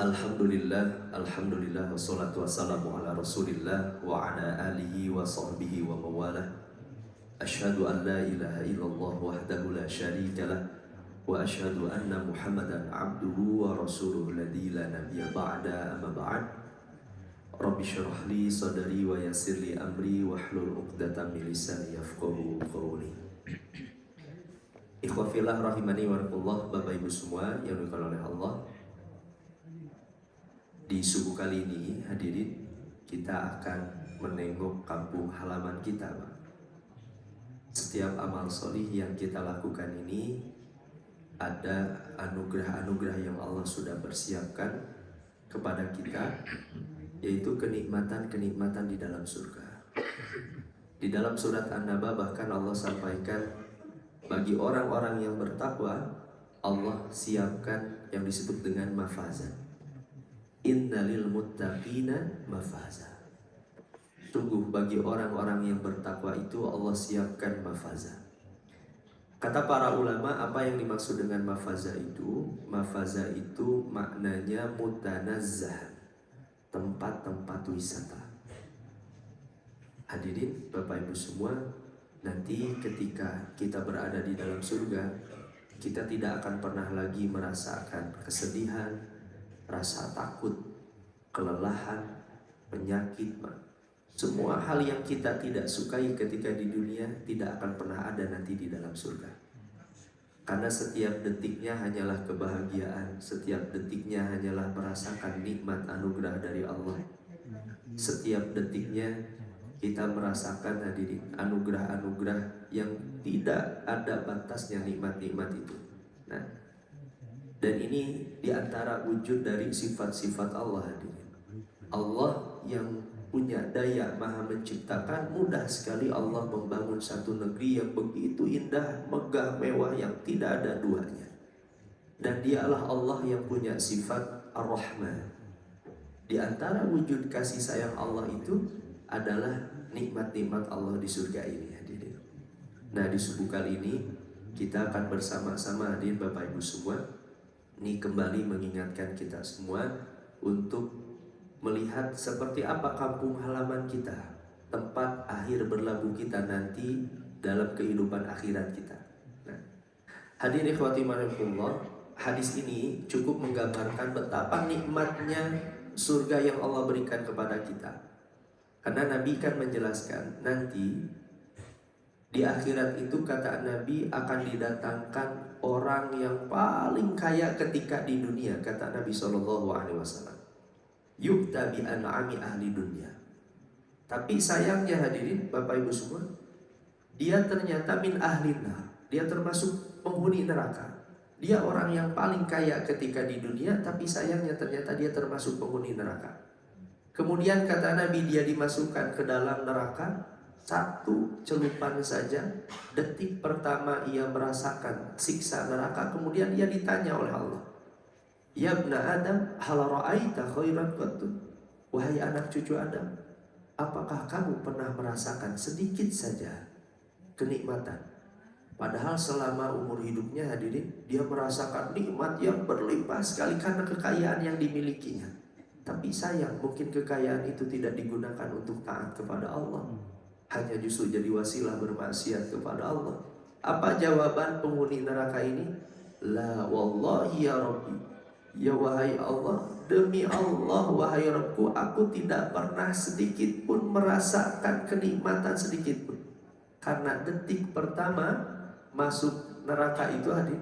Alhamdulillah, wassalatu wassalamu ala rasulillah wa ala alihi wa sahbihi wa mawalah. Ashhadu an la ilaha illallah wahdahu la syarika lah, wa ashhadu anna muhammadan abduhu wa rasuluhu alladzi la nabiyya ba'da, amma ba'd. Rabbi syrah li sadri wa yassir li amri wahlul 'uqdatam min lisani yafqahu qawli. Ikhwah fillah rahimani wa rahimakumullah, Bapak Ibu semua yang dimuliakan oleh Allah. Di subuh kali ini hadirin, kita akan menengok kampung halaman kita, Pak. Setiap amal solih yang kita lakukan ini ada anugerah-anugerah yang Allah sudah persiapkan kepada kita, yaitu kenikmatan-kenikmatan di dalam surga. Di dalam surat An-Naba bahkan Allah sampaikan, bagi orang-orang yang bertakwa Allah siapkan yang disebut dengan mafazah. Innalil muttaqina mafaza. Sungguh bagi orang-orang yang bertakwa itu Allah siapkan mafaza. Kata para ulama, apa yang dimaksud dengan mafaza itu? Mafaza itu maknanya mutanazzah, tempat-tempat wisata. Hadirin Bapak Ibu semua, nanti ketika kita berada di dalam surga, kita tidak akan pernah lagi merasakan kesedihan, rasa takut, kelelahan, penyakit. Semua hal yang kita tidak sukai ketika di dunia tidak akan pernah ada nanti di dalam surga. Karena setiap detiknya hanyalah kebahagiaan, setiap detiknya hanyalah merasakan nikmat anugerah dari Allah. Setiap detiknya kita merasakan hadirin anugerah-anugerah yang tidak ada batasnya, nikmat-nikmat itu. Nah, dan ini diantara wujud dari sifat-sifat Allah hadirin. Allah yang punya daya maha menciptakan, mudah sekali Allah membangun satu negeri yang begitu indah, megah, mewah, yang tidak ada duanya. Dan dialah Allah yang punya sifat Ar-Rahman. Di antara wujud kasih sayang Allah itu adalah nikmat-nikmat Allah di surga ini hadirin. Nah, di subuh kali ini kita akan bersama-sama hadirin Bapak Ibu semua, ini kembali mengingatkan kita semua untuk melihat seperti apa kampung halaman kita, tempat akhir berlabuh kita nanti dalam kehidupan akhirat kita. Nah, hadirin ikhwati rahimakumullah, hadis ini cukup menggambarkan betapa nikmatnya surga yang Allah berikan kepada kita. Karena Nabi kan menjelaskan nanti di akhirat itu, kata Nabi, akan didatangkan orang yang paling kaya ketika di dunia, kata Nabi SAW. Yukta bi an'ami ahli dunia. Tapi sayangnya hadirin Bapak Ibu semua, dia ternyata min ahlina, dia termasuk penghuni neraka. Dia orang yang paling kaya ketika di dunia, tapi sayangnya ternyata dia termasuk penghuni neraka. Kemudian kata Nabi, dia dimasukkan ke dalam neraka, satu celupan saja, detik pertama ia merasakan siksa neraka. Kemudian ia ditanya oleh Allah, ya ibna Adam, hal ra'aita khairan qattu? Wahai anak cucu Adam, apakah kamu pernah merasakan sedikit saja kenikmatan? Padahal selama umur hidupnya hadirin, dia merasakan nikmat yang berlimpah sekali karena kekayaan yang dimilikinya. Tapi sayang, mungkin kekayaan itu tidak digunakan untuk taat kepada Allah, hanya justru jadi wasilah bermaksiat kepada Allah. Apa jawaban penghuni neraka ini? La wallahi ya Rabbi, ya wahai Allah, demi Allah wahai Rabbku, aku tidak pernah sedikit pun merasakan kenikmatan sedikit pun. Karena detik pertama masuk neraka itu hadir,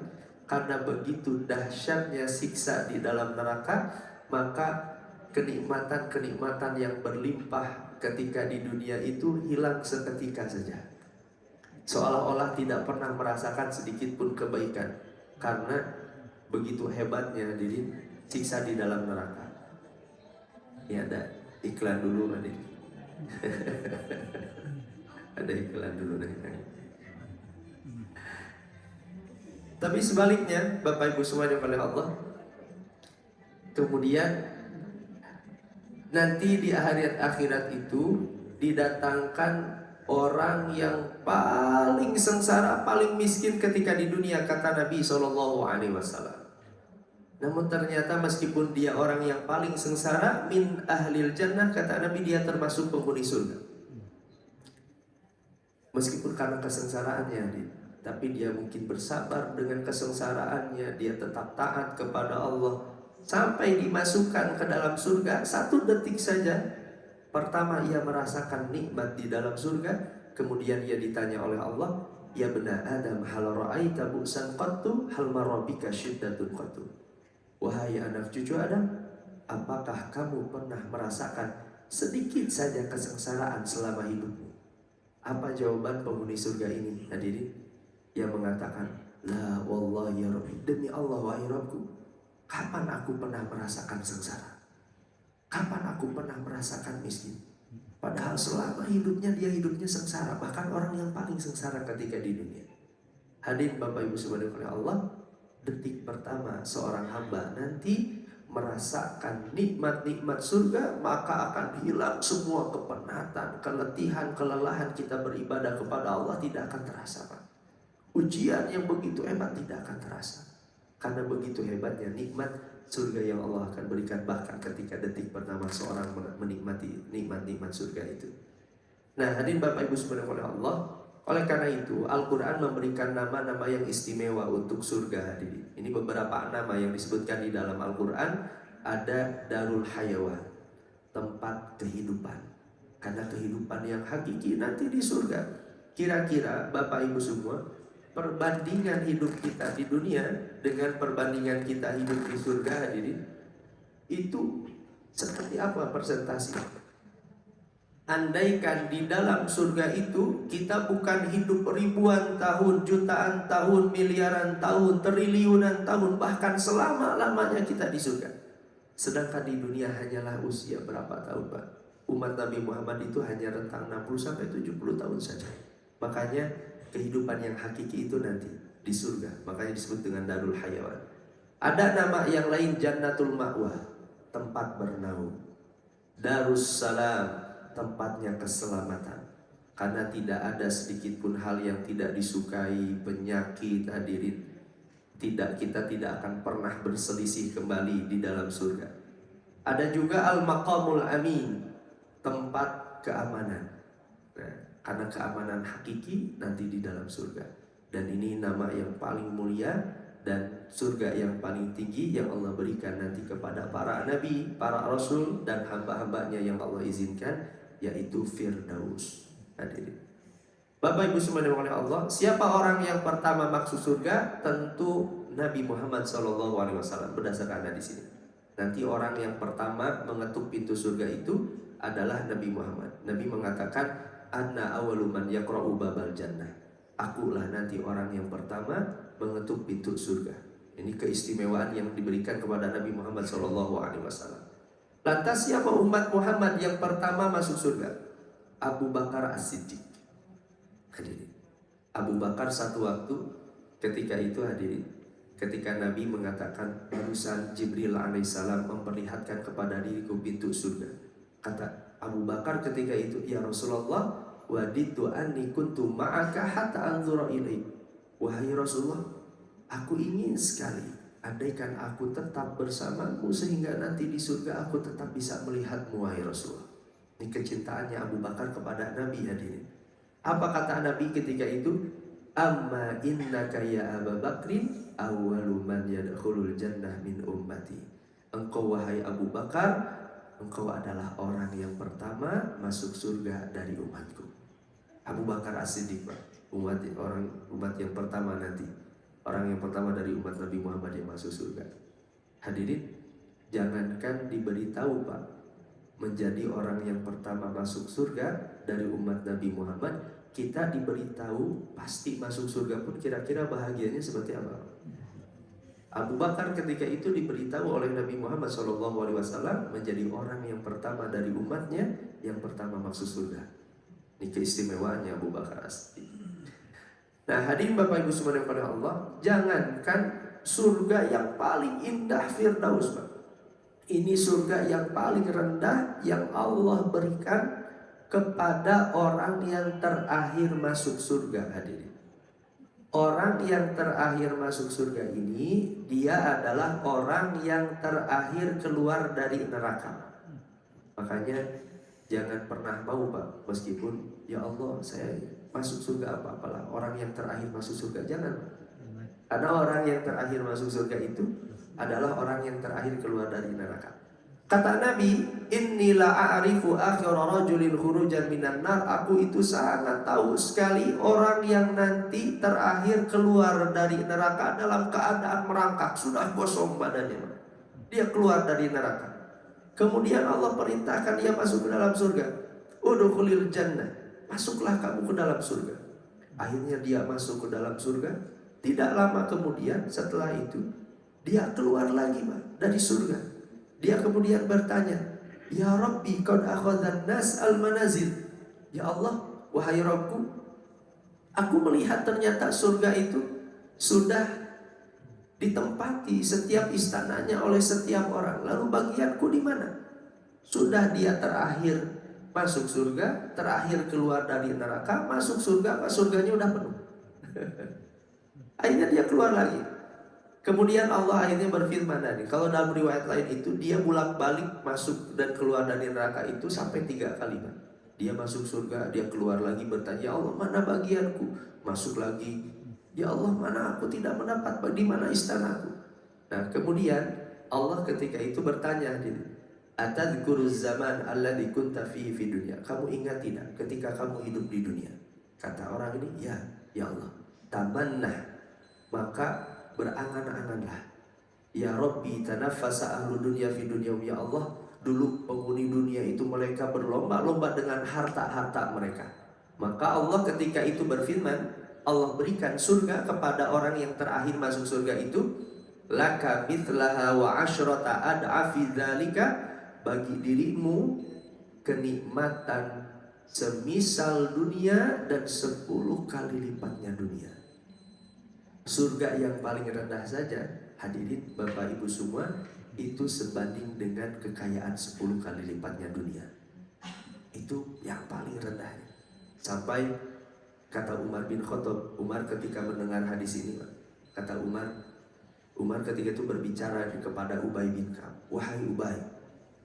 karena begitu dahsyatnya siksa di dalam neraka, maka kenikmatan-kenikmatan yang berlimpah ketika di dunia itu hilang seketika saja. Seolah-olah tidak pernah merasakan sedikit pun kebaikan, karena begitu hebatnya hadirin siksa di dalam neraka. Ini ada iklan dulu hadirin. Ada iklan dulu nih. Tapi sebaliknya Bapak Ibu semua yang oleh Allah, kemudian nanti di akhirat itu didatangkan orang yang paling sengsara, paling miskin ketika di dunia, kata Nabi SAW. Namun ternyata meskipun dia orang yang paling sengsara, min ahlil jannah, kata Nabi, dia termasuk penghuni surga. Meskipun karena kesengsaraannya, tapi dia mungkin bersabar dengan kesengsaraannya, dia tetap taat kepada Allah sampai dimasukkan ke dalam surga. 1 detik saja, pertama ia merasakan nikmat di dalam surga, kemudian ia ditanya oleh Allah, ya bena Adam, hal ra'aita bu'san qattu, hal marabika syiddatun qattu. Wahai anak cucu Adam, apakah kamu pernah merasakan sedikit saja kesengsaraan selama hidupmu? Apa jawaban penghuni surga ini, hadirin? Yang mengatakan, la wallahi ya Rabbi, demi Allah wahai Rabbku, kapan aku pernah merasakan sengsara? Kapan aku pernah merasakan miskin? Padahal selama hidupnya dia hidupnya sengsara, bahkan orang yang paling sengsara ketika di dunia. Hadirin Bapak Ibu subhanahu oleh Allah, detik pertama seorang hamba nanti merasakan nikmat-nikmat surga, maka akan hilang semua kepenatan, keletihan, kelelahan kita beribadah kepada Allah tidak akan terasa, Pak. Ujian yang begitu hebat tidak akan terasa, karena begitu hebatnya nikmat surga yang Allah akan berikan bahkan ketika detik pertama seorang menikmati nikmat-nikmat surga itu. Nah, hadirin Bapak Ibu subhanahu oleh Allah, oleh karena itu Al-Quran memberikan nama-nama yang istimewa untuk surga, hadirin. Ini beberapa nama yang disebutkan di dalam Al-Quran. Ada Darul Hayawan, tempat kehidupan, karena kehidupan yang hakiki nanti di surga. Kira-kira Bapak Ibu semua, perbandingan hidup kita di dunia dengan perbandingan kita hidup di surga, hadirin, itu seperti apa persentasinya? Andaikan di dalam surga itu kita bukan hidup ribuan tahun, jutaan tahun, miliaran tahun, triliunan tahun, bahkan selama-lamanya kita di surga. Sedangkan di dunia hanyalah usia berapa tahun, Pak? Umat Nabi Muhammad itu hanya rentang 60-70 tahun saja. Makanya kehidupan yang hakiki itu nanti di surga, makanya disebut dengan Darul Hayawan. Ada nama yang lain, Jannatul Ma'wa, tempat bernaung. Darussalam, tempatnya keselamatan, karena tidak ada sedikit pun hal yang tidak disukai, penyakit, hadirin. Kita tidak akan pernah berselisih kembali di dalam surga. Ada juga Al-Maqamul Amin, tempat keamanan. Nah, karena keamanan hakiki nanti di dalam surga. Dan ini nama yang paling mulia dan surga yang paling tinggi yang Allah berikan nanti kepada para nabi, para rasul, dan hamba-hambanya yang Allah izinkan, yaitu Firdaus. Hadirin Bapak Ibu semua oleh Allah, siapa orang yang pertama masuk surga? Tentu Nabi Muhammad SAW berdasarkan hadis ini. Nanti orang yang pertama mengetuk pintu surga itu adalah Nabi Muhammad. Nabi mengatakan, Anna awalu man yaqra'u babal jannah. Akulah nanti orang yang pertama mengetuk pintu surga. Ini keistimewaan yang diberikan kepada Nabi Muhammad SAW. Lantas siapa umat Muhammad yang pertama masuk surga? Abu Bakar As-Siddiq. Hadirin, Abu Bakar satu waktu ketika itu, hadirin, ketika Nabi mengatakan, barusan Jibril alaihissalam memperlihatkan kepada diriku pintu surga. Kata Abu Bakar ketika itu, ya Rasulullah, waditu anni kuntu ma'aka hatta anzura ilaik. Wahai Rasulullah, aku ingin sekali andaikan aku tetap bersamamu sehingga nanti di surga aku tetap bisa melihatmu, wahai Rasulullah. Ini kecintaannya Abu Bakar kepada Nabi, hadirin. Apa kata Nabi ketika itu? Amma innaka ya Abu Bakrin awwalu man yadkhulul jannah min ummati. Engkau wahai Abu Bakar, engkau adalah orang yang pertama masuk surga dari umatku. Abu Bakar As-Siddiq, umat yang pertama nanti, orang yang pertama dari umat Nabi Muhammad yang masuk surga. Hadirin, jangankan diberitahu, Pak, menjadi orang yang pertama masuk surga dari umat Nabi Muhammad, kita diberitahu pasti masuk surga pun kira-kira bahagianya seperti apa? Abu Bakar ketika itu diberitahu oleh Nabi Muhammad SAW menjadi orang yang pertama dari umatnya yang pertama masuk surga. Ini keistimewaannya Abu Bakar As-Siddiq. Nah, hadirin Bapak Ibu subhanahu wa ta'ala, jangankan surga yang paling indah Firdaus, Pak. Ini surga yang paling rendah yang Allah berikan kepada orang yang terakhir masuk surga, hadirin. Orang yang terakhir masuk surga ini, dia adalah orang yang terakhir keluar dari neraka. Makanya jangan pernah mau Pak, meskipun ya Allah saya masuk surga apalah, orang yang terakhir masuk surga, jangan. Karena orang yang terakhir masuk surga itu adalah orang yang terakhir keluar dari neraka. Kata Nabi, inni la a'rifu akhira rajulin khurujan minan nar. Aku itu sangat tahu sekali orang yang nanti terakhir keluar dari neraka dalam keadaan merangkak, sudah gosong badannya. Dia keluar dari neraka. Kemudian Allah perintahkan dia masuk ke dalam surga. Udkhulil jannah. Masuklah kamu ke dalam surga. Akhirnya dia masuk ke dalam surga. Tidak lama kemudian setelah itu dia keluar lagi Pak, dari surga. Dia kemudian bertanya, Ya Rabbi, qad akhadhan nas al-manazil. Ya Allah, wahai Rabbku, aku melihat ternyata surga itu sudah ditempati setiap istananya oleh setiap orang. Lalu bagianku di mana? Sudah dia terakhir masuk surga, terakhir keluar dari neraka, masuk surga, surganya udah penuh. Akhirnya dia keluar lagi. Kemudian Allah akhirnya berfirman tadi, kalau dalam riwayat lain itu dia bolak-balik masuk dan keluar dari neraka itu sampai 3 kali. Dia masuk surga, dia keluar lagi bertanya, Ya Allah, mana bagianku? Masuk lagi, Ya Allah, mana aku tidak mendapat, di mana istanaku? Nah kemudian Allah ketika itu bertanya, Atadhkuruz zaman alladzi kunta fihi fi dunya. Kamu ingat tidak ketika kamu hidup di dunia? Kata orang ini, ya Allah. Tamanna, maka berangan-anganlah. Ya Rabbi, tanaffasa ahlu dunya fi dunya. Ya Allah, dulu penghuni dunia itu mereka berlomba-lomba dengan harta-harta mereka. Maka Allah ketika itu berfirman, Allah berikan surga kepada orang yang terakhir masuk surga itu, laka mithlaha wa asyrata ad'afi dzalika, bagi dirimu kenikmatan semisal dunia dan 10 kali lipatnya dunia. Surga yang paling rendah saja, hadirin Bapak Ibu semua, itu sebanding dengan kekayaan 10 kali lipatnya dunia. Itu yang paling rendahnya. Sampai kata Umar bin Khattab, Umar ketika mendengar hadis ini, kata Umar ketika itu berbicara kepada Ubay bin Ka'ab, wahai Ubay,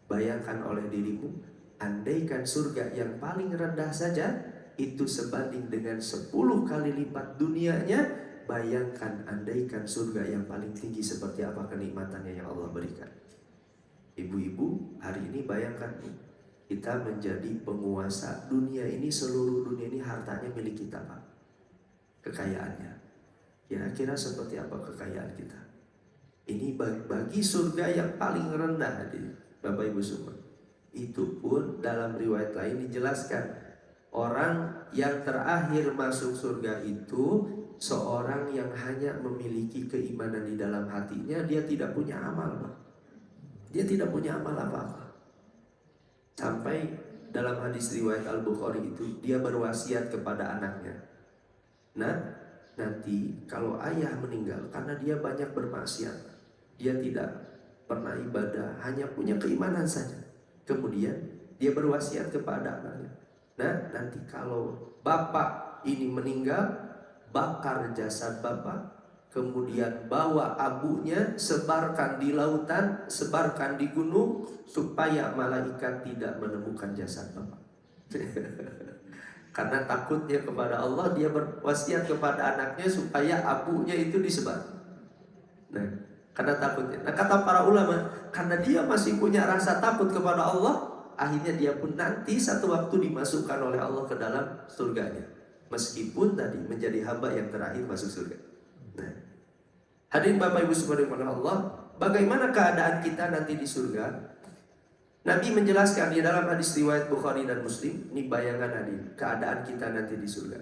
bayangkan oleh dirimu, andaikan surga yang paling rendah saja itu sebanding dengan 10 kali lipat dunianya, bayangkan andaikan surga yang paling tinggi seperti apa kenikmatannya yang Allah berikan. Ibu-ibu, hari ini bayangkan kita menjadi penguasa dunia ini, seluruh dunia ini hartanya milik kita Pak. Kekayaannya kira-kira seperti apa kekayaan kita? Ini bagi surga yang paling rendah Bapak Ibu semua. Itu pun dalam riwayat lain dijelaskan, orang yang terakhir masuk surga itu seorang yang hanya memiliki keimanan di dalam hatinya, dia tidak punya amal, Pak. Dia tidak punya amal apa-apa. Sampai dalam hadis riwayat Al-Bukhari itu, dia berwasiat kepada anaknya, nah, nanti kalau ayah meninggal karena dia banyak bermaksiat, dia tidak pernah ibadah, hanya punya keimanan saja. Kemudian dia berwasiat kepada anaknya, nah, nanti kalau bapak ini meninggal, bakar jasad bapak, kemudian bawa abunya, sebarkan di lautan, sebarkan di gunung, supaya malaikat tidak menemukan jasad bapak. Karena takutnya kepada Allah, dia berwasiat kepada anaknya supaya abunya itu disebar. Nah, karena takutnya. Nah, kata para ulama, karena dia masih punya rasa takut kepada Allah, akhirnya dia pun nanti satu waktu dimasukkan oleh Allah ke dalam surganya. Meskipun tadi menjadi hamba yang terakhir masuk surga. Nah, hadirin Bapak Ibu subhanahu Allah, bagaimana keadaan kita nanti di surga? Nabi menjelaskan di dalam hadis riwayat Bukhari dan Muslim. Ini bayangan hadirin keadaan kita nanti di surga.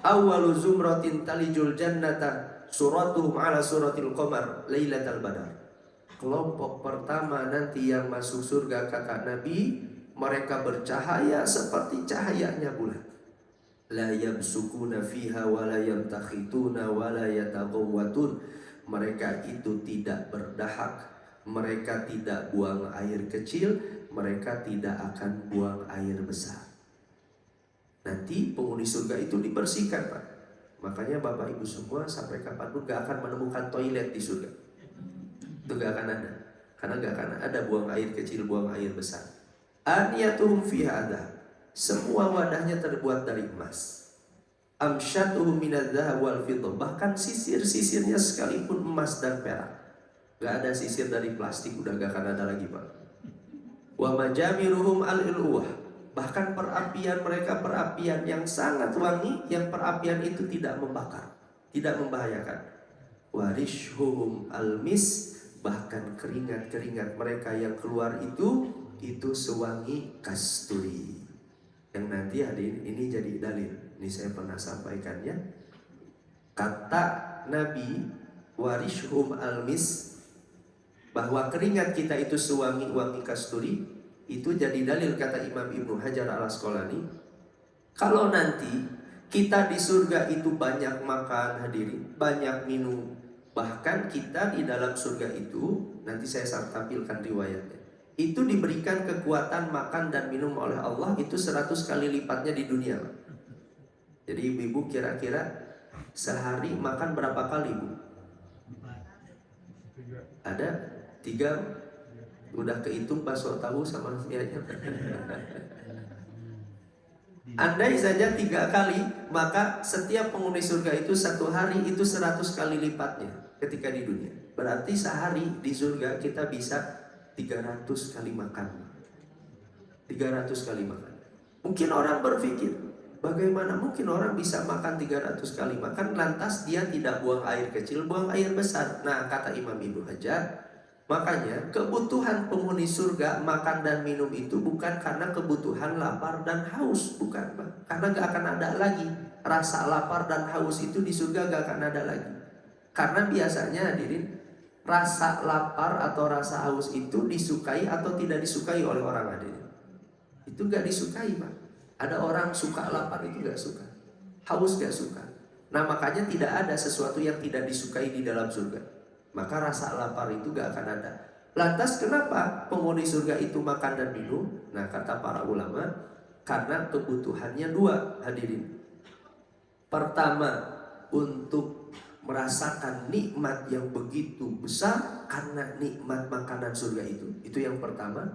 Awwalu zumratin talijul jannata suratuhum ala suratil qamar lailatal badar. Kelompok pertama nanti yang masuk surga, kata Nabi, mereka bercahaya seperti cahayanya bulan. La yamsukuna fiha wa la yamtakhituna wa la yataghawwatun. Mereka itu tidak berdahak, mereka tidak buang air kecil, mereka tidak akan buang air besar. Nanti penghuni surga itu dibersihkan, Pak. Makanya Bapak Ibu semua sampai kapanpun gak akan menemukan toilet di surga. Itu gak akan ada. Karena gak akan ada buang air kecil, buang air besar. Aniyatuhum fiha ada. Semua wadahnya terbuat dari emas. Amsyatuhum minadz-dzahab wal fiddah. Bahkan sisir-sisirnya sekalipun emas dan perak. Gak ada sisir dari plastik, udah gak akan ada lagi, Pak. Wa majamiruhum al-ilwah. Bahkan perapian mereka perapian yang sangat wangi, yang perapian itu tidak membakar, tidak membahayakan. Warishuhum al-mis. Bahkan keringat-keringat mereka yang keluar itu sewangi kasturi. Yang nanti hadirin ini jadi dalil. Ini saya pernah sampaikan ya. Kata Nabi warishuhum al-mis, bahwa keringat kita itu sewangi-wangi kasturi, itu jadi dalil kata Imam Ibnu Hajar al-Asqalani. Kalau nanti kita di surga itu banyak makan hadirin, banyak minum, bahkan kita di dalam surga itu, nanti saya tampilkan riwayatnya, itu diberikan kekuatan makan dan minum oleh Allah itu 100 kali lipatnya di dunia. Jadi ibu-ibu kira-kira sehari makan berapa kali, Bu? Ada 3, udah kehitung bakso tahu sama mianya. Andai saja 3 kali, maka setiap penghuni surga itu satu hari itu 100 kali lipatnya ketika di dunia. Berarti sehari di surga kita bisa 300 kali makan. 300 kali makan. Mungkin orang berpikir, bagaimana mungkin orang bisa makan 300 kali makan lantas dia tidak buang air kecil, buang air besar. Nah, kata Imam Ibnu Hajar, makanya kebutuhan penghuni surga makan dan minum itu bukan karena kebutuhan lapar dan haus, bukan, Pak. Karena gak akan ada lagi rasa lapar dan haus itu di surga, gak akan ada lagi. Karena biasanya hadirin, rasa lapar atau rasa haus itu disukai atau tidak disukai oleh orang, hadirin. Itu gak disukai, Pak. Ada orang suka lapar itu gak suka, haus gak suka. Nah, makanya tidak ada sesuatu yang tidak disukai di dalam surga. Maka rasa lapar itu gak akan ada. Lantas kenapa penghuni surga itu makan dan minum? Nah, kata para ulama, karena kebutuhannya 2, hadirin. Pertama, untuk merasakan nikmat yang begitu besar karena nikmat makanan surga itu. Itu yang pertama.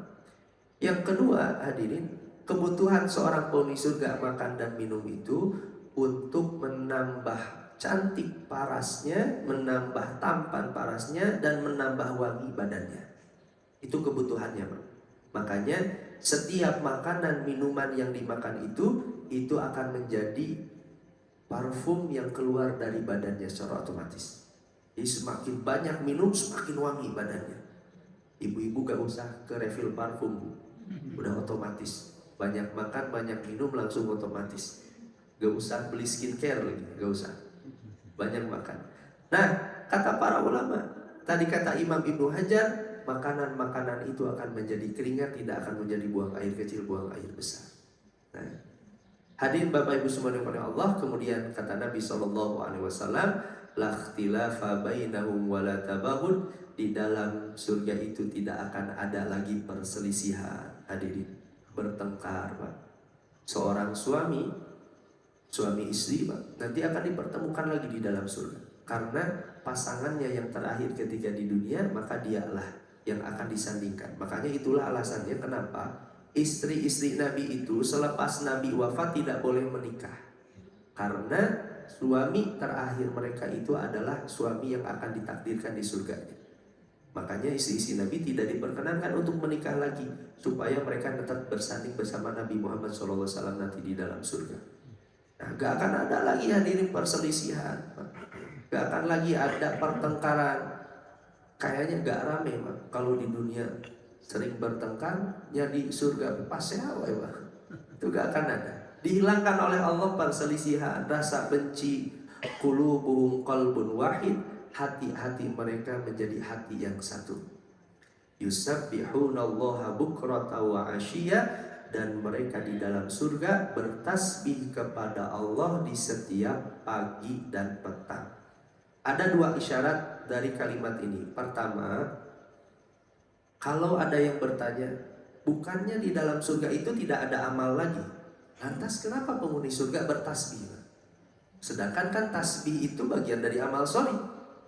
Yang kedua, hadirin, kebutuhan seorang penghuni surga makan dan minum itu untuk menambah cantik parasnya, menambah tampan parasnya, dan menambah wangi badannya. Itu kebutuhannya, Pak. Makanya setiap makanan minuman yang dimakan itu akan menjadi parfum yang keluar dari badannya secara otomatis. Jadi semakin banyak minum, semakin wangi badannya. Ibu-ibu gak usah ke refill parfum, Bu. Udah otomatis. Banyak makan, banyak minum, langsung otomatis. Gak usah beli skincare lagi, gak usah. Banyak makan. Nah, kata para ulama, tadi kata Imam Ibnu Hajar, makanan-makanan itu akan menjadi keringat, tidak akan menjadi buang air kecil, buang air besar. Nah, hadirin Bapak Ibu semua yang oleh Allah, kemudian kata Nabi SAW, la ikhtilafa bainahum wa la tabahud. Di dalam surga itu tidak akan ada lagi perselisihan, hadirin, bertengkar, Pak. Seorang suami istri, Pak, nanti akan dipertemukan lagi di dalam surga. Karena pasangannya yang terakhir ketika di dunia, maka dialah yang akan disandingkan. Makanya itulah alasannya kenapa istri-istri Nabi itu selepas Nabi wafat tidak boleh menikah. Karena suami terakhir mereka itu adalah suami yang akan ditakdirkan di surganya. Makanya istri-istri Nabi tidak diperkenankan untuk menikah lagi, supaya mereka tetap bersanding bersama Nabi Muhammad SAW nanti di dalam surga. Nah, gak akan ada lagi hadirin perselisihan, gak akan lagi ada pertengkaran. Kayaknya gak rame, Pak. Kalau di dunia sering bertengkar, ya di surga pas ya, Pak. Itu gak akan ada. Dihilangkan oleh Allah perselisihan, rasa benci. Qulubuhum qalbun wahid. Hati-hati mereka menjadi hati yang satu. Yusabbihunallaha bukrata wa asyiya. Dan mereka di dalam surga bertasbih kepada Allah di setiap pagi dan petang. Ada 2 isyarat dari kalimat ini. Pertama, kalau ada yang bertanya, bukannya di dalam surga itu tidak ada amal lagi? Lantas kenapa penghuni surga bertasbih? Sedangkan kan tasbih itu bagian dari amal soleh.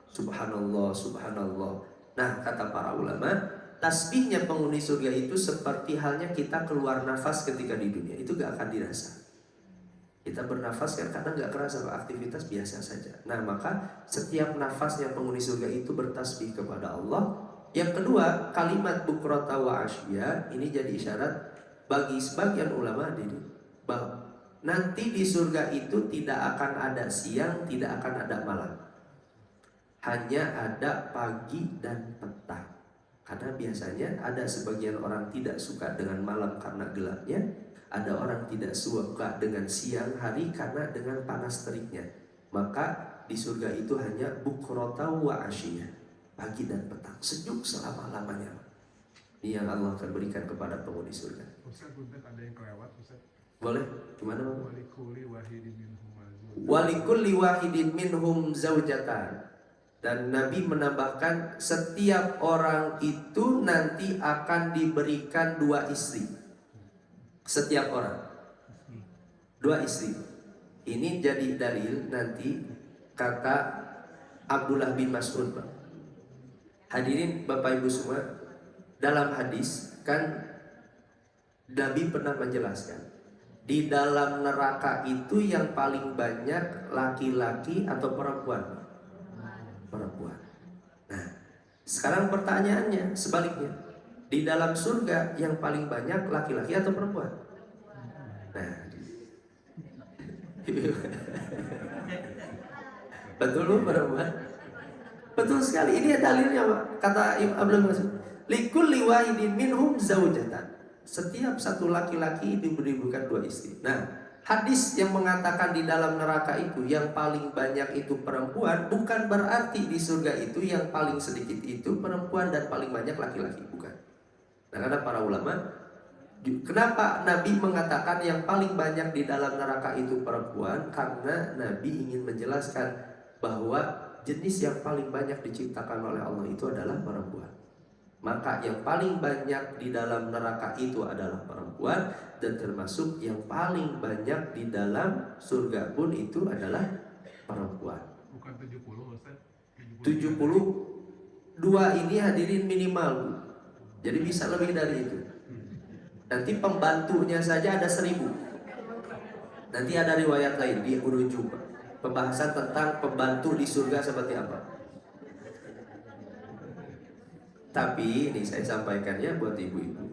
Subhanallah, subhanallah. Nah, kata para ulama, tasbihnya penghuni surga itu seperti halnya kita keluar nafas ketika di dunia. Itu gak akan dirasa. Kita bernafas kan kadang gak kerasa, aktivitas biasa saja. Nah, maka setiap nafasnya penghuni surga itu bertasbih kepada Allah. Yang kedua, kalimat bukrata wa asya ini jadi isyarat bagi sebagian ulama ini bahwa nanti di surga itu tidak akan ada siang, tidak akan ada malam. Hanya ada pagi dan petang. Karena biasanya ada sebagian orang tidak suka dengan malam karena gelapnya, ada orang tidak suka dengan siang hari karena dengan panas teriknya. Maka di surga itu hanya bukrata wa asyiyah, pagi dan petang, sejuk selama-lamanya. Ini yang Allah akan berikan kepada penghuni surga. Ustaz, ada yang kelewat, Ustaz. Boleh? Gimana Bang? Walikulli wahidin minhum zaujatan. Dan Nabi menambahkan setiap orang itu nanti akan diberikan 2 istri. Setiap orang 2 istri. Ini jadi dalil nanti kata Abdullah bin Mas'ud. Hadirin Bapak Ibu semua, dalam hadis kan Nabi pernah menjelaskan di dalam neraka itu yang paling banyak laki-laki atau perempuan? Perempuan. Nah, sekarang pertanyaannya sebaliknya, di dalam surga yang paling banyak laki-laki atau perempuan? Nah, betul lu perempuan? Betul sekali. Ini dalilnya Pak. Kata Abdul Mas'ud, likulli wahidin minhum zaujatan. Setiap satu laki-laki itu diberikan 2 istri. Nah, hadis yang mengatakan di dalam neraka itu yang paling banyak itu perempuan, bukan berarti di surga itu yang paling sedikit itu perempuan dan paling banyak laki-laki, bukan. Nah, karena para ulama, kenapa Nabi mengatakan yang paling banyak di dalam neraka itu perempuan? Karena Nabi ingin menjelaskan bahwa jenis yang paling banyak diciptakan oleh Allah itu adalah perempuan. Maka yang paling banyak di dalam neraka itu adalah perempuan, dan termasuk yang paling banyak di dalam surga pun itu adalah perempuan. Bukan 70, Ustaz. 72 ini hadirin minimal, Bu. Jadi bisa lebih dari itu. Nanti pembantunya saja ada 1000. Nanti ada riwayat lain di ujung pembahasan tentang pembantu di surga seperti apa. Tapi ini saya sampaikannya buat ibu-ibu.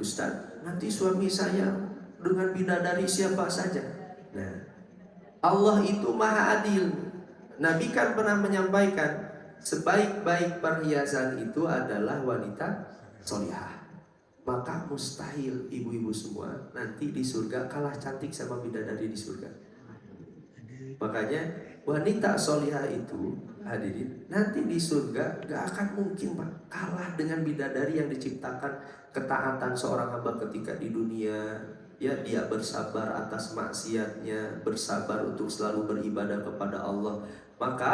Ustaz, nanti suami saya dengan bidadari siapa saja. Nah, Allah itu maha adil. Nabi kan pernah menyampaikan, sebaik-baik perhiasan itu adalah wanita solihah. Maka mustahil ibu-ibu semua nanti di surga kalah cantik sama bidadari di surga. Makanya wanita solihah itu, hadirin, nanti di surga gak akan mungkin Pak kalah dengan bidadari yang diciptakan ketaatan seorang hamba ketika di dunia. Ya, dia bersabar atas maksiatnya, bersabar untuk selalu beribadah kepada Allah. Maka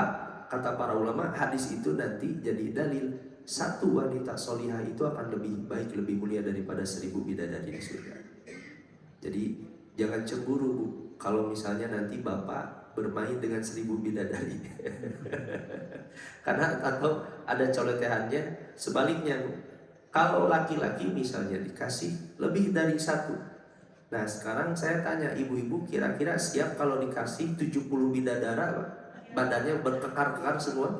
kata para ulama, hadis itu nanti jadi dalil satu wanita solihah itu akan lebih baik, lebih mulia daripada 1000 bidadari di surga. Jadi jangan cemburu, Bu, kalau misalnya nanti Bapak bermain dengan 1000 bidadari. Karena atau ada coletehannya sebaliknya, kalau laki-laki misalnya dikasih lebih dari 1. Nah, sekarang saya tanya ibu-ibu, kira-kira siap kalau dikasih 70 bidadara, badannya berkekar-kekar semua?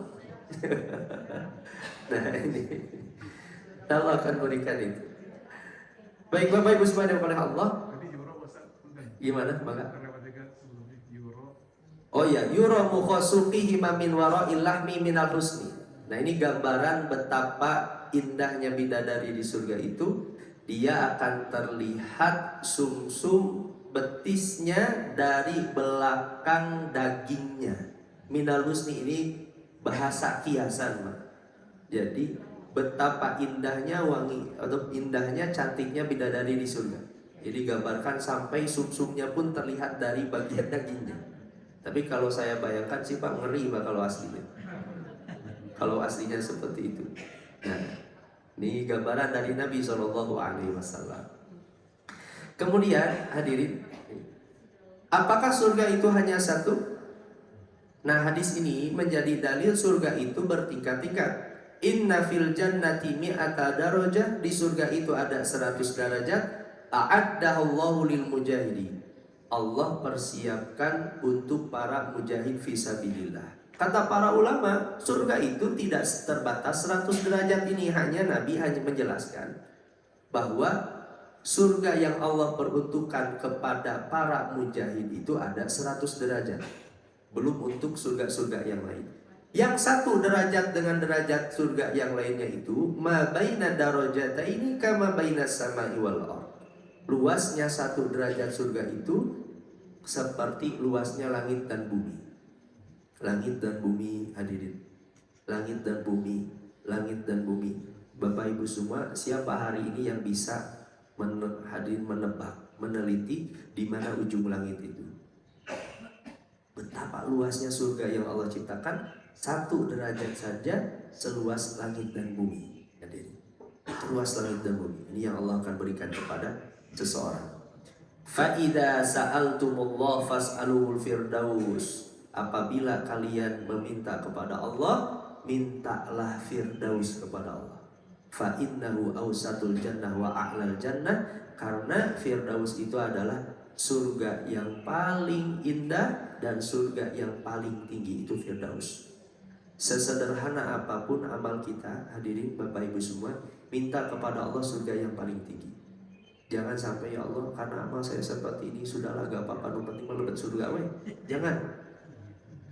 Nah, ini Allah akan berikan itu. Baik Bapak Ibu sekalian oleh Allah. Gimana, Maka? Oh ya, yura mukhasuqihi min wara'il lahmi minal husni. Nah, ini gambaran betapa indahnya bidadari di surga itu. Dia akan terlihat sumsum betisnya dari belakang dagingnya. Minal husni ini bahasa kiasan, Pak. Jadi betapa indahnya wangi atau indahnya cantiknya bidadari di surga. Jadi gambarkan sampai sumsumnya pun terlihat dari bagian dagingnya. Tapi kalau saya bayangkan sih Pak, ngeri Pak kalau aslinya. Kalau aslinya seperti itu. Nah, ini gambaran dari Nabi SAW. Kemudian hadirin, apakah surga itu hanya satu? Nah, hadis ini menjadi dalil surga itu bertingkat-tingkat. Inna fil jannati mi'ata darajah, di surga itu ada 100 derajat. A'addahallahu lil mujahidin, Allah persiapkan untuk para mujahid fisabilillah. Kata para ulama, surga itu tidak terbatas 100 derajat ini. Nabi hanya menjelaskan bahwa surga yang Allah peruntukkan kepada para mujahid itu ada 100 derajat. Belum untuk surga-surga yang lain. Yang satu derajat dengan derajat surga yang lainnya itu ma baina darajataini kama baina samai wal ardh. Luasnya satu derajat surga itu seperti luasnya langit dan bumi. Langit dan bumi, hadirin. Langit dan bumi, langit dan bumi. Bapak Ibu semua, siapa hari ini yang bisa hadirin menebak, meneliti di mana ujung langit itu? Betapa luasnya surga yang Allah ciptakan, satu derajat saja seluas langit dan bumi. Hadirin, luas langit dan bumi. Ini yang Allah akan berikan kepada seseorang. Fa'idha sa'altumullah fas'aluhul firdaus. Apabila kalian meminta kepada Allah, mintalah firdaus kepada Allah. Fa'innahu awsatul jannah wa a'lal jannah. Karena firdaus itu adalah surga yang paling indah dan surga yang paling tinggi, itu firdaus. Sesederhana apapun amal kita, hadirin Bapak Ibu semua, minta kepada Allah surga yang paling tinggi. Jangan sampai, ya Allah, karena amal saya seperti ini, sudahlah gak apa-apa, nu penting melebet surga we. Jangan.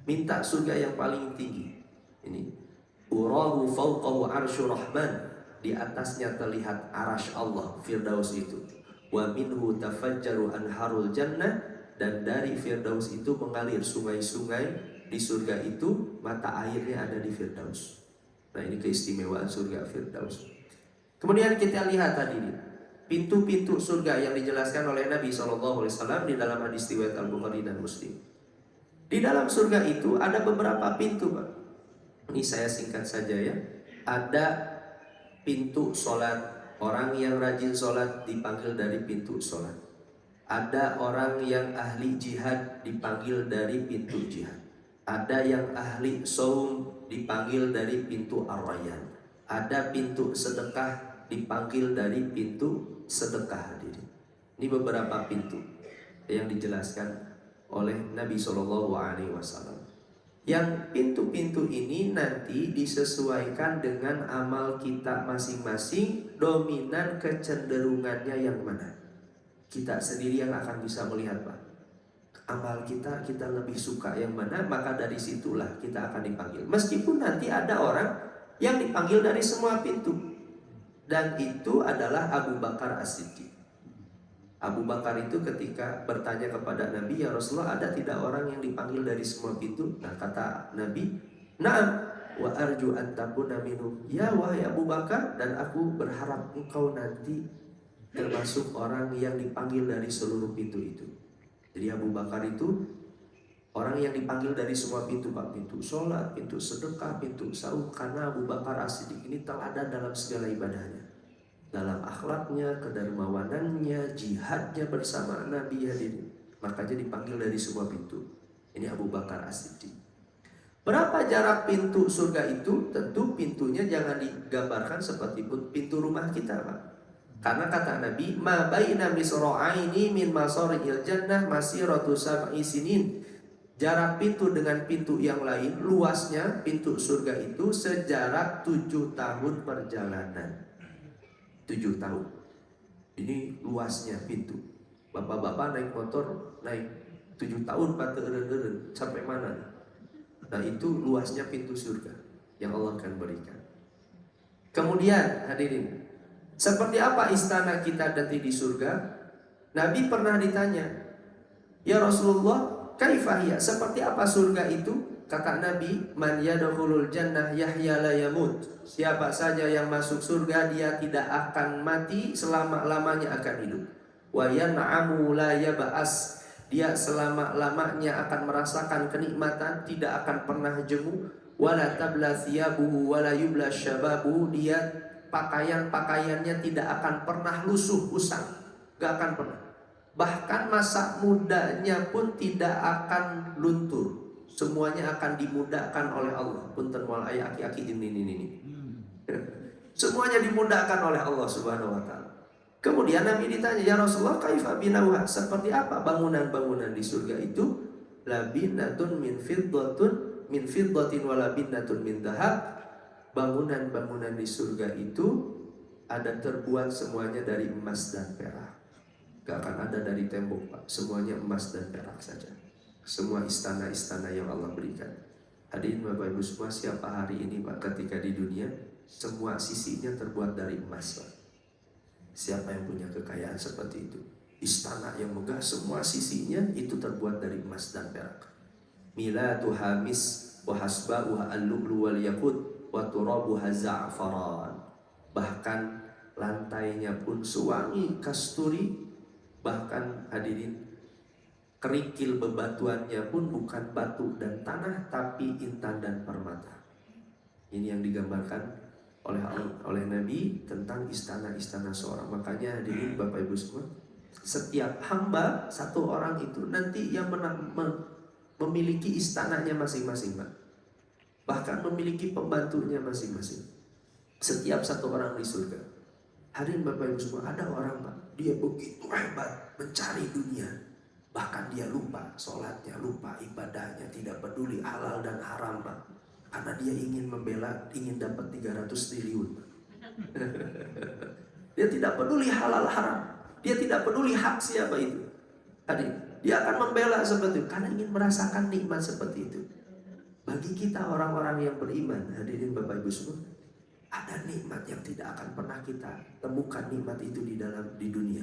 Minta surga yang paling tinggi. Ini urahu fawqahu arsyur rahman, di atasnya terlihat arasy Allah, firdaus itu. Wa minhu tafajjaru anharul jannah, dan dari firdaus itu mengalir sungai-sungai di surga itu, mata airnya ada di firdaus. Nah, ini keistimewaan surga firdaus. Kemudian kita lihat tadi pintu-pintu surga yang dijelaskan oleh Nabi SAW di dalam hadis riwayat Al-Bukhari dan Muslim. Di dalam surga itu ada beberapa pintu, Pak. Ini saya singkat saja ya. Ada pintu sholat, orang yang rajin sholat dipanggil dari pintu sholat. Ada orang yang ahli jihad dipanggil dari pintu jihad. Ada yang ahli saum dipanggil dari pintu ar-rayyan. Ada pintu sedekah dipanggil dari pintu sedekah, hadirin. Ini beberapa pintu yang dijelaskan oleh Nabi SAW. Yang pintu-pintu ini nanti disesuaikan dengan amal kita masing-masing, dominan kecenderungannya yang mana. Kita sendiri yang akan bisa melihat, Pak. Amal kita lebih suka yang mana, maka dari situlah kita akan dipanggil. Meskipun nanti ada orang yang dipanggil dari semua pintu, dan itu adalah Abu Bakar As-Siddiq. Abu Bakar itu ketika bertanya kepada Nabi, ya Rasulullah, ada tidak orang yang dipanggil dari semua pintu? Nah, kata Nabi, na'am wa arju an takuna minhum. Ya wahai Abu Bakar, dan aku berharap engkau nanti termasuk orang yang dipanggil dari seluruh pintu itu. Jadi Abu Bakar itu orang yang dipanggil dari semua pintu, Pak. Pintu sholat, pintu sedekah, pintu saum. Karena Abu Bakar As-Siddiq ini teladan dalam segala ibadahnya, dalam akhlaknya, kedermawanannya, jihadnya bersama Nabi, hadirin. Makanya dipanggil dari semua pintu. Ini Abu Bakar As-Siddiq. Berapa jarak pintu surga itu? Tentu pintunya jangan digambarkan seperti pintu rumah kita, Pak. Karena kata Nabi, ma baina misra'aini min masari'il jannah masiratu sab'i sinin. Jarak pintu dengan pintu yang lain, luasnya pintu surga itu sejarak 7 tahun perjalanan. 7 tahun. Ini luasnya pintu. Bapak-bapak naik motor, naik 7 tahun pateureun sampai mana? Nah, itu luasnya pintu surga yang Allah akan berikan. Kemudian hadirin, seperti apa istana kita nanti di surga? Nabi pernah ditanya, ya Rasulullah, kaifahiyah, seperti apa surga itu? Kata Nabi, man yadkhulul jannah yahya la yamut. Siapa saja yang masuk surga, dia tidak akan mati, selama-lamanya akan hidup. Wa yan'amu la yab'as. Dia selama-lamanya akan merasakan kenikmatan, tidak akan pernah jemu. Wala tabla thiyabuhu wala yubla syababuhu. Dia pakaian-pakaiannya tidak akan pernah lusuh, usang. Gak akan pernah. Bahkan masa mudanya pun tidak akan luntur. semuanya akan dimudahkan oleh Allah. Punten wal aki-aki ini. Semuanya dimudahkan oleh Allah Subhanahu wa taala. Kemudian Nabi ditanya, "Ya Rasulullah, kaifa binauha?" Seperti apa bangunan-bangunan di surga itu? Labinatun min fiddatin wa labinatun min dhahab. Bangunan-bangunan di surga itu ada terbuat semuanya dari emas dan perak. Gak akan ada dari tembok, Pak. Semuanya emas dan perak saja. Semua istana-istana yang Allah berikan. Hadirin Bapak Ibu semua, siapa hari ini Pak ketika di dunia semua sisinya terbuat dari emas, Pak? Siapa yang punya kekayaan seperti itu? Istana yang megah semua sisinya itu terbuat dari emas dan perak. Milatu hamis wa hasba'uha al-lu'lu wal yaqut wa turabuha za'faran. Bahkan lantainya pun sewangi kasturi. Bahkan hadirin, kerikil bebatuannya pun bukan batu dan tanah, tapi intan dan permata. Ini yang digambarkan oleh Nabi tentang istana-istana seorang. Makanya hadirin Bapak Ibu semua, setiap hamba satu orang itu nanti yang memiliki istananya masing-masing, Pak. Bahkan memiliki pembantunya masing-masing. Setiap satu orang di surga. Hadirin Bapak Ibu semua, ada orang Pak, dia begitu hebat mencari dunia, bahkan dia lupa sholatnya, lupa ibadahnya, tidak peduli halal dan haram Pak, karena dia ingin dapat 300 triliun Pak. Dia tidak peduli halal haram, dia tidak peduli hak siapa itu. Hadirin, dia akan membela seperti itu karena ingin merasakan nikmat seperti itu. Bagi kita orang-orang yang beriman, hadirin Bapak Ibu semua, ada nikmat yang tidak akan pernah kita temukan nikmat itu di dunia.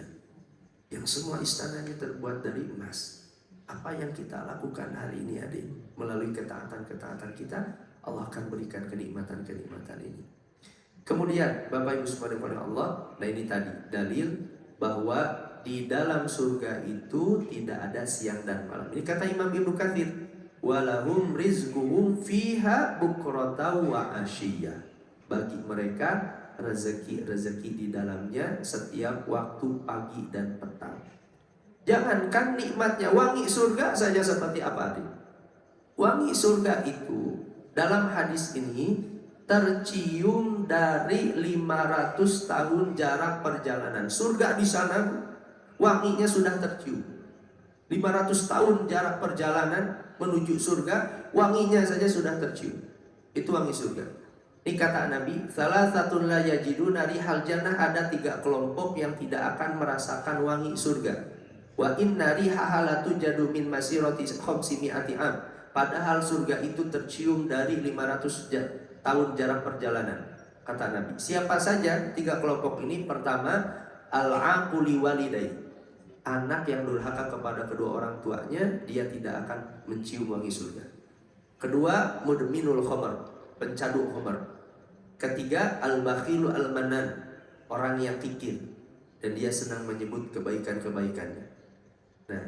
Yang semua istananya terbuat dari emas. Apa yang kita lakukan hari ini adik, melalui ketaatan-ketaatan kita, Allah akan berikan kenikmatan-kenikmatan ini. Kemudian Bapak Ibu subhanahu wa Allah, nah ini tadi dalil bahwa di dalam surga itu tidak ada siang dan malam. Ini kata Imam Ibnu Katsir, walahum rizquhum fiha bukrata wa asyiyah. Bagi mereka rezeki di dalamnya setiap waktu pagi dan petang. Jangankan nikmatnya, wangi surga saja seperti apa adik? Wangi surga itu dalam hadis ini tercium dari 500 tahun jarak perjalanan. Surga di sana wanginya sudah tercium. 500 tahun jarak perjalanan menuju surga, wanginya saja sudah tercium. Itu wangi surga. Ini kata Nabi, salah satu la yajiduna rihal jannah, ada 3 kelompok yang tidak akan merasakan wangi surga. Wa inna rihaha la tujadu min masirati khamsimi'ati am. Padahal surga itu tercium dari 500 tahun jarak perjalanan. Kata Nabi, siapa saja 3 kelompok ini? Pertama, al-aquli walidai. Anak yang durhaka kepada kedua orang tuanya, dia tidak akan mencium wangi surga. Kedua, mudminul khamar, pencaduk khamar. Ketiga, al-bakhilu al-manan, orang yang kikir dan dia senang menyebut kebaikan-kebaikannya. Nah,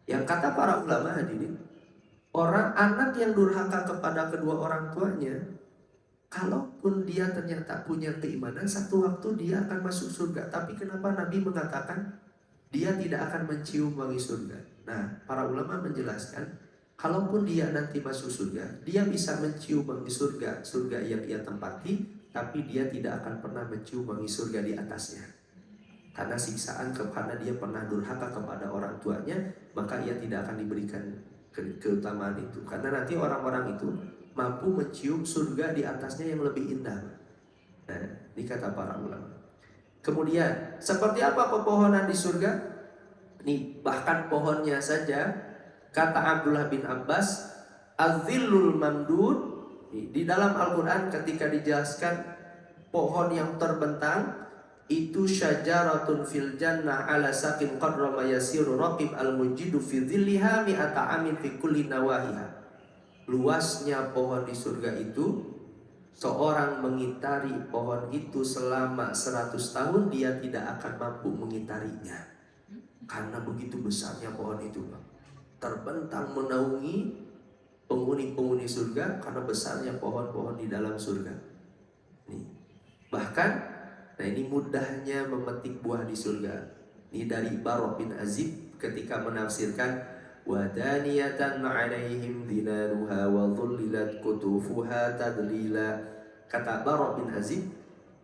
yang kata para ulama hadirin, orang anak yang durhaka kepada kedua orang tuanya, kalaupun dia ternyata punya keimanan, satu waktu dia akan masuk surga. Tapi kenapa Nabi mengatakan dia tidak akan mencium wangi surga? Nah, para ulama menjelaskan, kalaupun dia nanti masuk surga, dia bisa mencium wangi surga yang dia tempati, tapi dia tidak akan pernah mencium wangi surga di atasnya. Karena siksaan, karena dia pernah durhaka kepada orang tuanya, maka ia tidak akan diberikan keutamaan itu. Karena nanti orang-orang itu mampu mencium surga di atasnya yang lebih indah. Nah, ini kata para ulama. Kemudian, seperti apa pepohonan di surga? Nih, bahkan pohonnya saja, kata Abdullah bin Abbas, az-zillul mamdud. Di dalam Al-Quran ketika dijelaskan pohon yang terbentang, itu syajaratun fil jannah ala saqin qadra ma yasiru raqib al-mujidu fi dhilliha mi'ata amin fi kulli nawahiha. Luasnya pohon di surga itu, seorang mengitari pohon itu selama 100 tahun dia tidak akan mampu mengitarinya. Karena begitu besarnya pohon itu, Pak. Terbentang menaungi penghuni-penghuni surga karena besarnya pohon-pohon di dalam surga. Nih. Bahkan, nah ini mudahnya memetik buah di surga. Ini dari Barok bin Azib ketika menafsirkan wa daniyatan 'alaihim dhinaluha wa dhullilat qutufuha tadlila. Kata Bara' bin Azib,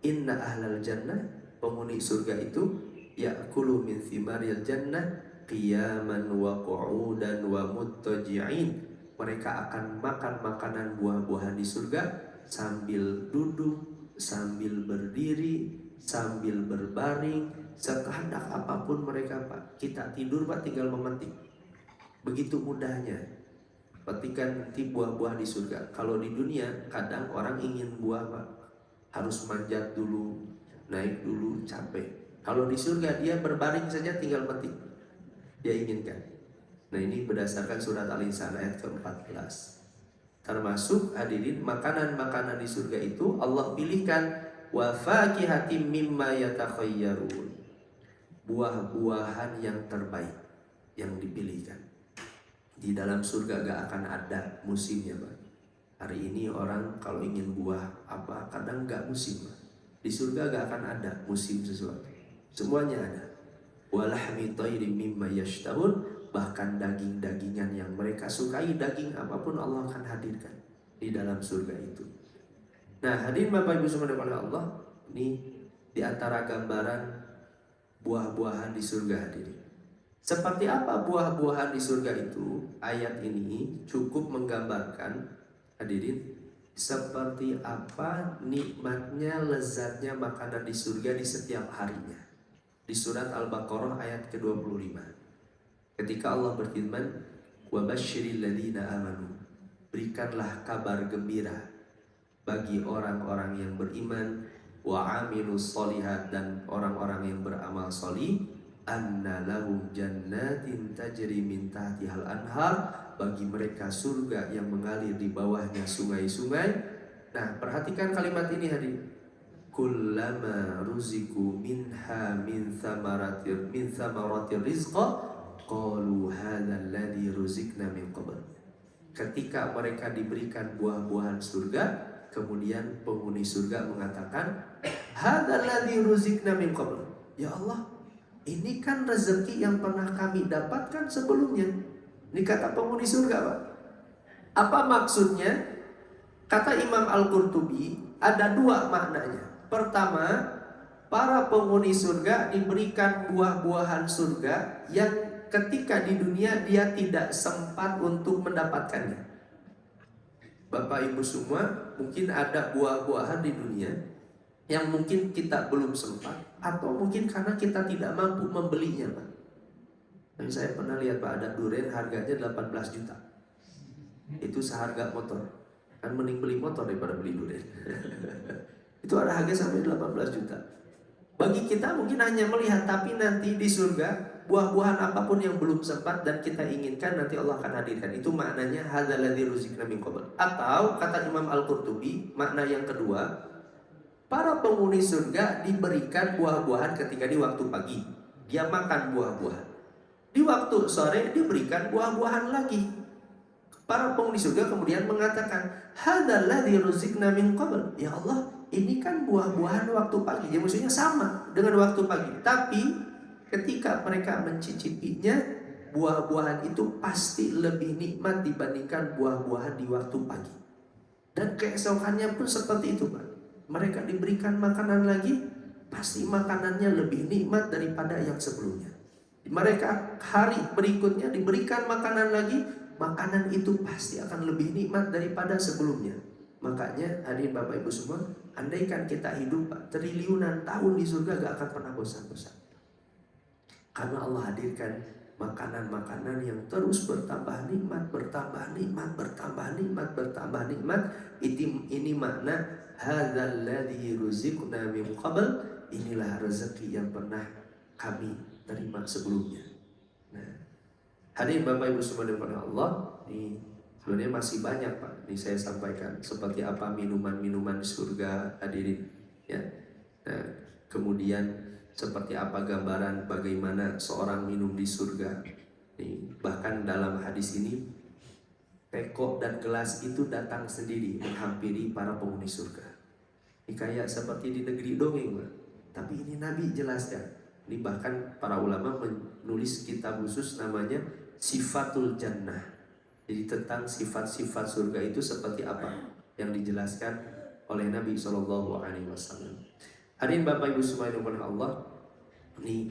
inna ahlal jannah, penghuni surga itu, ya'kulu min thimaril jannah qiyaman wa qu'udan wa muttaji'in. Mereka akan makan makanan buah-buahan di surga sambil duduk, sambil berdiri, sambil berbaring, sekehendak apapun mereka, Pak. Kita tidur, Pak, tinggal memetik. Begitu mudahnya petikan nanti buah-buah di surga. Kalau di dunia kadang orang ingin buah, Pak, harus manjat dulu, naik dulu, capek. Kalau di surga dia berbaring saja tinggal petik, dia inginkan. Nah, ini berdasarkan surat Al-Insan ayat ke-14. Termasuk hadirin makanan-makanan di surga itu Allah pilihkan wa fakihatim mimma yatakhayyarun. Buah-buahan yang terbaik yang dipilihkan. Di dalam surga gak akan ada musimnya, Pak. Hari ini orang kalau ingin buah apa kadang gak musim, Pak. Di surga gak akan ada musim sesuatu. Semuanya ada. Walahmi tayrim mimma yashtahun. Bahkan daging-dagingan yang mereka sukai, daging apapun Allah akan hadirkan di dalam surga itu. Nah, hadirin Bapak Ibu subhanahu wa Allah, ini di antara gambaran buah-buahan di surga, hadirin. Seperti apa buah-buahan di surga itu? Ayat ini cukup menggambarkan, hadirin, seperti apa nikmatnya, lezatnya makanan di surga di setiap harinya. Di surat Al-Baqarah ayat ke-25. Ketika Allah berfirman, wa basyiril ladzina amanu, berikanlah kabar gembira bagi orang-orang yang beriman, wa amilus sholihat, dan orang-orang yang beramal sholih, anna lahum jannatin tajri min tahtihal anhar, bagi mereka surga yang mengalir di bawahnya sungai-sungai. Nah, perhatikan kalimat ini, hadirin. Kullama ruziku minha min thamaratir rizqa qalu hadzal ladzi ruzikna min qabl. Ketika mereka diberikan buah-buahan surga, kemudian penghuni surga mengatakan, hadzal ladzi ruzikna min qabl. Ya Allah, ini kan rezeki yang pernah kami dapatkan sebelumnya. Ini kata penghuni surga, Pak. Apa maksudnya? Kata Imam Al-Qurtubi, ada dua maknanya. Pertama, para penghuni surga diberikan buah-buahan surga yang ketika di dunia dia tidak sempat untuk mendapatkannya. Bapak Ibu semua, mungkin ada buah-buahan di dunia yang mungkin kita belum sempat, atau mungkin karena kita tidak mampu membelinya, Pak. Dan saya pernah lihat, Pak, ada durian harganya 18 juta. Itu seharga motor. Kan mending beli motor daripada beli durian. Itu ada harga sampai 18 juta. Bagi kita mungkin hanya melihat, tapi nanti di surga buah-buahan apapun yang belum sempat dan kita inginkan nanti Allah akan hadirkan. Itu maknanya hadzal ladzi ruzikna min qabl. Atau kata Imam Al-Qurtubi, makna yang kedua, para penghuni surga diberikan buah-buahan ketika di waktu pagi. Dia makan buah-buahan. Di waktu sore diberikan buah-buahan lagi. Para penghuni surga kemudian mengatakan, hadzal ladzi ruzikna min qabl. Ya Allah, ini kan buah-buahan waktu pagi. Ya, maksudnya sama dengan waktu pagi. Tapi ketika mereka mencicipinya, buah-buahan itu pasti lebih nikmat dibandingkan buah-buahan di waktu pagi. Dan keesokannya pun seperti itu, Pak. Mereka diberikan makanan lagi, pasti makanannya lebih nikmat daripada yang sebelumnya. Mereka hari berikutnya diberikan makanan lagi, makanan itu pasti akan lebih nikmat daripada sebelumnya. Makanya hadirin Bapak Ibu semua, andaikan kita hidup, Pak, triliunan tahun di surga gak akan pernah bosan-bosan. Karena Allah hadirkan makanan-makanan yang terus bertambah nikmat, bertambah nikmat, bertambah nikmat, bertambah nikmat. Ini makna hadzal ladzi ruzikna min qabl. Inilah rezeki yang pernah kami terima sebelumnya. Nah, hadirin Bapak Ibu semua dimuliakan Allah, ini sebenarnya masih banyak, Pak. Ini saya sampaikan seperti apa minuman-minuman surga, hadirin, ya. Nah, kemudian seperti apa gambaran bagaimana seorang minum di surga. Nih, bahkan dalam hadis ini, teko dan gelas itu datang sendiri menghampiri para penghuni surga. Ini kayak seperti di negeri dongeng, Pak. Tapi ini Nabi jelaskan. Ini bahkan para ulama nulis kitab khusus namanya Sifatul Jannah. Jadi tentang sifat-sifat surga itu seperti apa yang dijelaskan oleh Nabi Shallallahu Alaihi Wasallam. Hadirin Bapak Ibu semua yang dimuliakan Allah, ini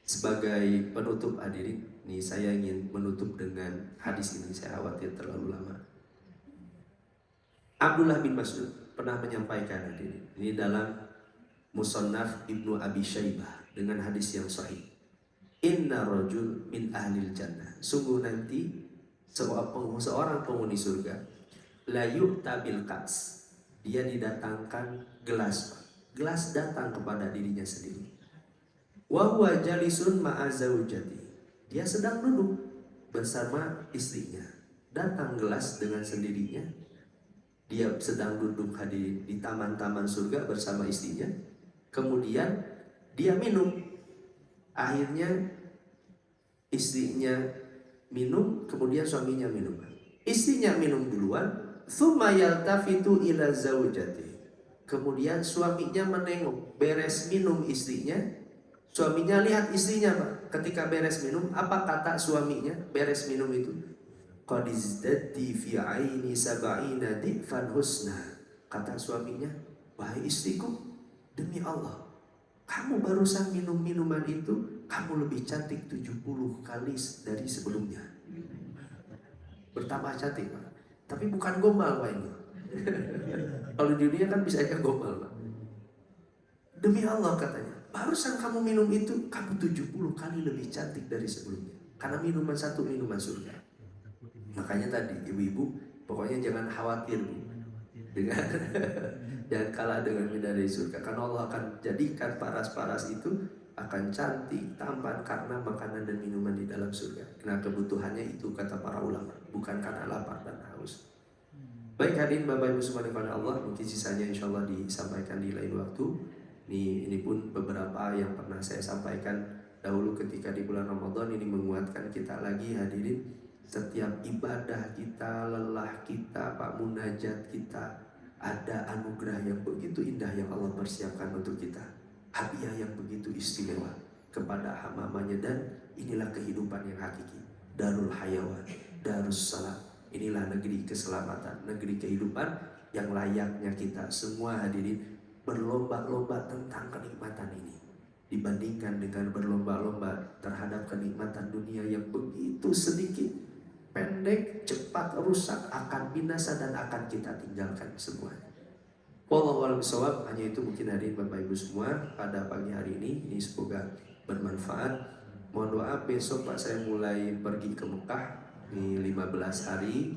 sebagai penutup hadirin, nih saya ingin menutup dengan hadis ini. Saya khawatir terlalu lama. Abdullah bin Mas'ud pernah menyampaikan hadirin, ini dalam Musannaf Ibnu Abi Syaibah dengan hadis yang sahih. Inna rajul min ahlil jannah. Sungguh nanti seorang penghuni surga, la yu'ta bil kas. Dia didatangkan gelas. Gelas datang kepada dirinya sendiri. Wa huwa jalisun ma'a zaujati. Dia sedang duduk bersama istrinya. Datang gelas dengan sendirinya. Dia sedang duduk hadirin di taman-taman surga bersama istrinya. Kemudian dia minum. Akhirnya istrinya minum, kemudian suaminya minum. Istrinya minum duluan, tsumma yaltafitu ila zaujati. Kemudian suaminya menengok, beres minum istrinya. Suaminya lihat istrinya, Pak. Ketika beres minum, apa kata suaminya beres minum itu? Qad izdadti fi aini sab'ina difan husna. Kata suaminya, wahai istriku, demi Allah, kamu barusan minum minuman itu, kamu lebih cantik 70 kali dari sebelumnya. Bertambah cantik, Pak. Tapi bukan gombal, Pak, ini. Kalau di dunia kan bisa aja gombal, Pak. Demi Allah katanya, barusan kamu minum itu, kamu 70 kali lebih cantik dari sebelumnya. Karena minuman satu minuman surga. Makanya tadi ibu-ibu, pokoknya jangan khawatir, Bu, dengan jangan kalah dengan bidadari surga. Karena Allah akan jadikan paras-paras itu akan cantik, tampan karena makanan dan minuman di dalam surga. Karena kebutuhannya itu kata para ulama, bukan karena lapar dan haus. Baik hadirin Bapak Ibu semua kepada Allah, mungkin sisanya insya Allah disampaikan di lain waktu. Ini pun beberapa yang pernah saya sampaikan dahulu ketika di bulan Ramadan ini menguatkan kita lagi hadirin. Setiap ibadah kita, lelah kita, Pak, munajat kita, ada anugerah yang begitu indah yang Allah persiapkan untuk kita. Hadiah yang begitu istimewa kepada hamba-hambanya, dan inilah kehidupan yang hakiki. Darul Hayawan, Darus Salam. Inilah negeri keselamatan, negeri kehidupan yang layaknya kita semua hadirin berlomba-lomba tentang kenikmatan ini. Dibandingkan dengan berlomba-lomba terhadap kenikmatan dunia yang begitu sedikit, pendek, cepat rusak, akan binasa dan akan kita tinggalkan semuanya. Wallahu a'lam bishawab. Hanya itu mungkin hadirin Bapak Ibu semua pada pagi hari ini semoga bermanfaat. Mohon doa besok Pak saya mulai pergi ke Mekah di 15 hari.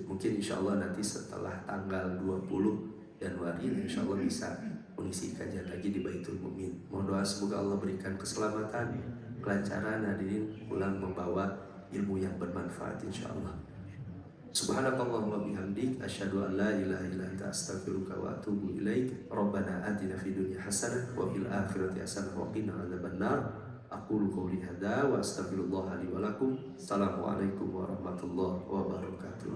Mungkin insya Allah nanti setelah tanggal 20 Januari insya Allah bisa mengisi kajian lagi di Baitul Mu'min. Mohon doa semoga Allah berikan keselamatan, kelancaran hadirin pulang membawa ilmu yang bermanfaat insyaallah. Subhanakallahumma bihamdik asyhadu an la ilaha illa anta astaghfiruka wa atubu ilaik. Rabbana atina fid dunya hasanah wa fil akhirati hasanah wa qina adzabannar. Aqulu qouli hadza wa astaghfirullah li wa lakum. Assalamualaikum warahmatullahi wabarakatuh.